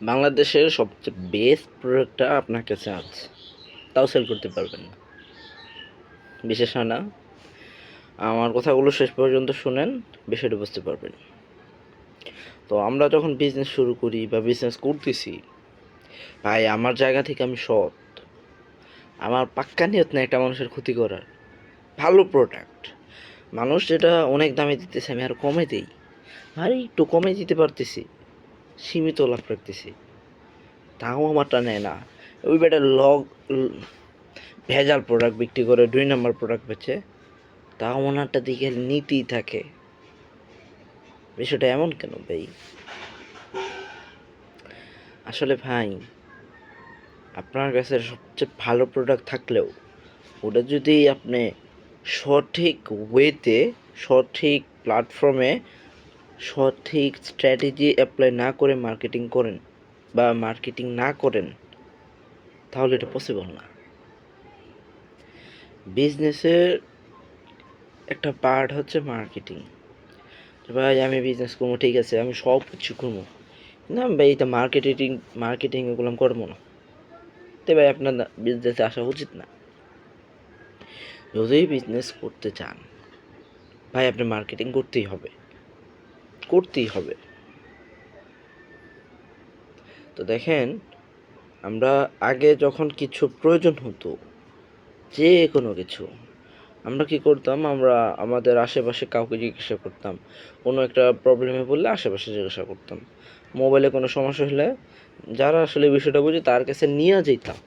বাংলাদেশের সবচেয়ে বেস্ট প্রোডাক্টটা আপনার কাছে আছে, তাও সেল করতে পারবেন না। বিশেষ হয় না, আমার কথাগুলো শেষ পর্যন্ত শুনেন, বিষয়টা বুঝতে পারবেন। তো আমরা যখন বিজনেস শুরু করি বা বিজনেস করতেছি, ভাই আমার জায়গা থেকে আমি সৎ, আমার পাক্কা নিয়ত না একটা মানুষের ক্ষতি করার। ভালো প্রোডাক্ট, মানুষ যেটা অনেক দামে দিতেছে আমি আর কমে দিই, ভাই একটু কমে দিতে পারতেছি, সীমিত লাভ রাখতেছি, তাও আমারটা নেয় না। ওই বেটা ভেজাল প্রোডাক্ট বিক্রি করে 2 নম্বর প্রোডাক্ট বেচে, তাও ওনারটা দিকে নীতি থাকে। বিষয়টা এমন কেন ভাই? আসলে ভাই, আপনার কাছে সবচেয়ে ভালো প্রোডাক্ট থাকলেও ওটা যদি আপনি সঠিক ওয়েতে, সঠিক প্ল্যাটফর্মে, সঠিক স্ট্র্যাটেজি অ্যাপ্লাই না করে মার্কেটিং করেন বা মার্কেটিং না করেন, তাহলে এটা পসিবল না। বিজনেসের একটা পার্ট হচ্ছে মার্কেটিং। ভাই আমি বিজনেস করবো, ঠিক আছে, আমি সব কিছু করবো, না ভাই এটা মার্কেটিং এগুলো আমি করবো না, তো ভাই আপনার বিজনেসে আসা উচিত না। যদি বিজনেস করতে চান ভাই, আপনি মার্কেটিং করতেই হবে, করতেই হবে। তো দেখেন, আমরা আগে যখন কিছু প্রয়োজন হতো, যে কোনো কিছু, আমরা কি করতাম, আমরা আমাদের আশেপাশে কাউকে জিজ্ঞাসা করতাম। কোনো একটা প্রবলেমে পড়লে আশেপাশে জিজ্ঞাসা করতাম। মোবাইলে কোনো সমস্যা হলে যারা আসলে বিষয়টা বুঝে তার কাছে নিয়ে যেতাম।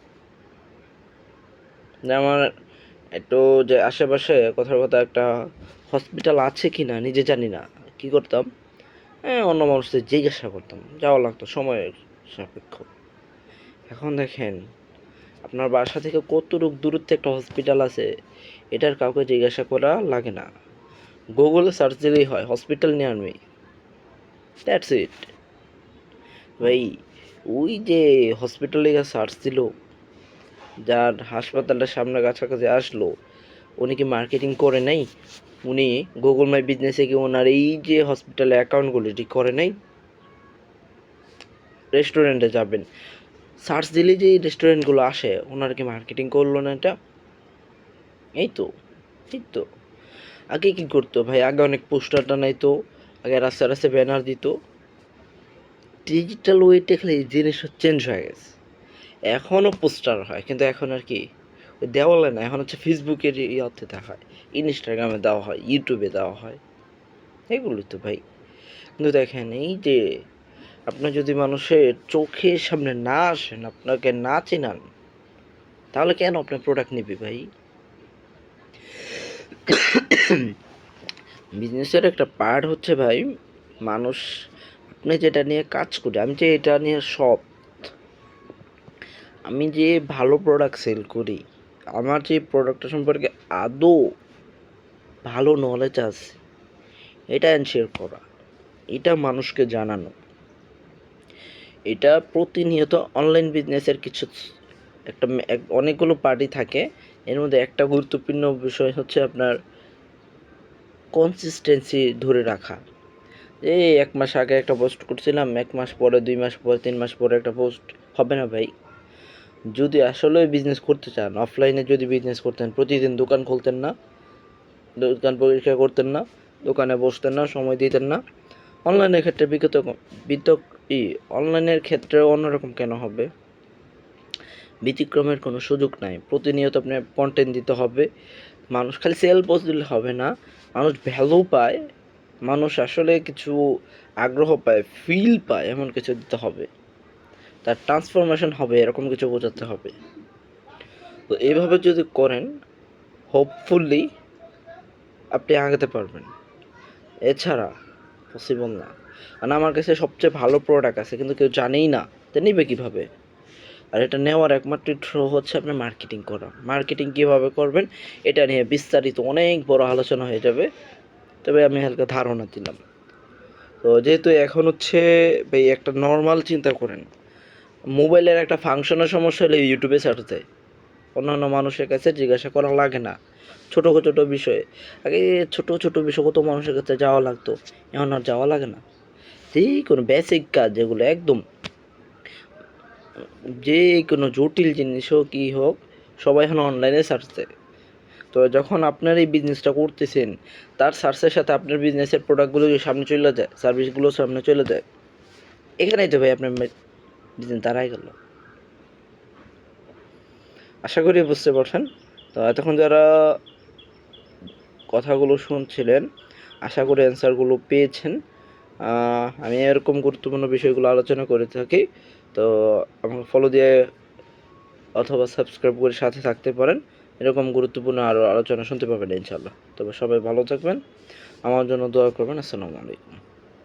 যে আমার একটু, যে আশেপাশে কথার কথা একটা হসপিটাল আছে কি না নিজে জানি না, কি করতাম, অন্য মানুষদের জিজ্ঞাসা করতাম, যাওয়া লাগতো সময়ের সাপেক্ষ। এখন দেখেন, আপনার বাসা থেকে কতটুকু দূরত্বে একটা হসপিটাল আছে, এটার কাউকে জিজ্ঞাসা করা লাগে না। গুগলে সার্চ দিলেই হয় hospital near me, that's it. ভাই ওই যে হসপিটালে সার্চ দিল, যার হাসপাতালটার সামনে কাছাকাছি আসলো, উনি কি মার্কেটিং করে নাই? উনি গুগল মাই বিজনেসে কি ওনার এই যে হসপিটালে অ্যাকাউন্টগুলো ঠিক করে নাই? রেস্টুরেন্টে যাবেন, সার্চ দিলেই যে রেস্টুরেন্টগুলো আসে, ওনার কি মার্কেটিং করলো না এটা? এই তো, ঠিক তো। আগে কি করতো ভাই, আগে অনেক পোস্টার টানাইতো, আগে রাস্তায় রাস্তায় ব্যানার দিত। ডিজিটাল ওয়েতে খালি জিনিস চেঞ্জ হয়ে গেছে। এখনও পোস্টার হয়, কিন্তু এখন আর কি ওই দেওয়ালে না, এখন হচ্ছে ফেসবুকের ইয়েতে দেওয়া হয়, ইনস্টাগ্রামে দেওয়া হয়, ইউটিউবে দেওয়া হয়, এগুলোই তো ভাই। কিন্তু দেখেন, এই যে আপনার যদি মানুষের চোখের সামনে না আসেন, আপনাকে না চেনান, তাহলে কেন আপনার প্রোডাক্ট নিবি ভাই? বিজনেসের একটা পার্ট হচ্ছে ভাই, মানুষ, আপনি যেটা নিয়ে কাজ করি, আমি যে এটা নিয়ে সব, আমি যে ভালো প্রোডাক্ট সেল করি, আমার যে প্রোডাক্টটা সম্পর্কে আদৌ ভালো নলেজ আছে, এটা এনশিওর করা, এটা মানুষকে জানানো, এটা প্রতিনিয়ত অনলাইন বিজনেসের কিছু একটা অনেকগুলো পার্টি থাকে, এর মধ্যে একটা গুরুত্বপূর্ণ বিষয় হচ্ছে আপনার কনসিস্টেন্সি ধরে রাখা। এই 1 মাস আগে একটা পোস্ট করছিলাম, 1 মাস পরে, 2 মাস পরে, 3 মাস পরে একটা পোস্ট হবে না ভাই। যদি আসলে বিজনেস করতে চান, অফলাইনে যদি বিজনেস করতেন, প্রতিদিন দোকান খুলতেন না, দোকান পরিষ্কার করতেন না, দোকানে বসতেন না, সময় দিতেন না। অনলাইনের ক্ষেত্রে বিতক অনলাইনের ক্ষেত্রে অন্যরকম কেন হবে? ব্যতিক্রমের কোনো সুযোগ নাই, প্রতিনিয়ত আপনার কন্টেন্ট দিতে হবে। মানুষ খালি সেল পোস্ট দিলে হবে না, মানুষ ভ্যালু পায়, মানুষ আসলে কিছু আগ্রহ পায়, ফিল পায়, এমন কিছু দিতে হবে, তার ট্রান্সফরমেশন হবে, এরকম কিছু বোঝাতে হবে। তো এইভাবে যদি করেন, হোপফুলি আপনি আগাতে পারবেন। এছাড়া পসিবল না। কারণ আমার কাছে সবচেয়ে ভালো প্রোডাক্ট আছে, কিন্তু কেউ জানেই না, তো নেবে কীভাবে? আর এটা নেওয়ার একমাত্র থ্রো হচ্ছে আপনার মার্কেটিং করা। মার্কেটিং কীভাবে করবেন এটা নিয়ে বিস্তারিত অনেক বড় আলোচনা হয়ে যাবে, তবে আমি হালকা ধারণা দিলাম। তো যেহেতু এখন হচ্ছে ভাই, একটা নর্মাল চিন্তা করেন, মোবাইলের একটা ফাংশনের সমস্যা হলে ইউটিউবে সার্চ দেয়, অন্যান্য মানুষের কাছে জিজ্ঞাসা করা লাগে না। ছোটো ছোটো বিষয়ে আগে ছোটো ছোটো বিষয় কত মানুষের কাছে যাওয়া লাগতো, এখন আর যাওয়া লাগে না। যে কোনো বেসিক কাজ যেগুলো একদম যে কোনো জটিল জিনিস হোক কী হোক সবাই এখন অনলাইনে সার্চ দেয়। তো যখন আপনার এই বিজনেসটা করতেছেন তার সার্চের সাথে আপনার বিজনেসের প্রোডাক্টগুলো সামনে চলে যায়, সার্ভিসগুলো সামনে চলে যায়, এখানেই তো ভাই আপনার বিজনেস দাঁড়াই গেল। আশা করি বুঝতে পারছেন। তো এতক্ষণ যারা কথাগুলো শুনছিলেন আশা করি অ্যান্সারগুলো পেয়েছেন। আমি এরকম গুরুত্বপূর্ণ বিষয়গুলো আলোচনা করে থাকি, তো আমাকে ফলো দিয়ে অথবা সাবস্ক্রাইব করে সাথে থাকতে পারেন। এরকম গুরুত্বপূর্ণ আরও আলোচনা শুনতে পাবেন ইনশাল্লাহ। তবে সবাই ভালো থাকবেন, আমার জন্য দোয়া করবেন। আসসালামু আলাইকুম।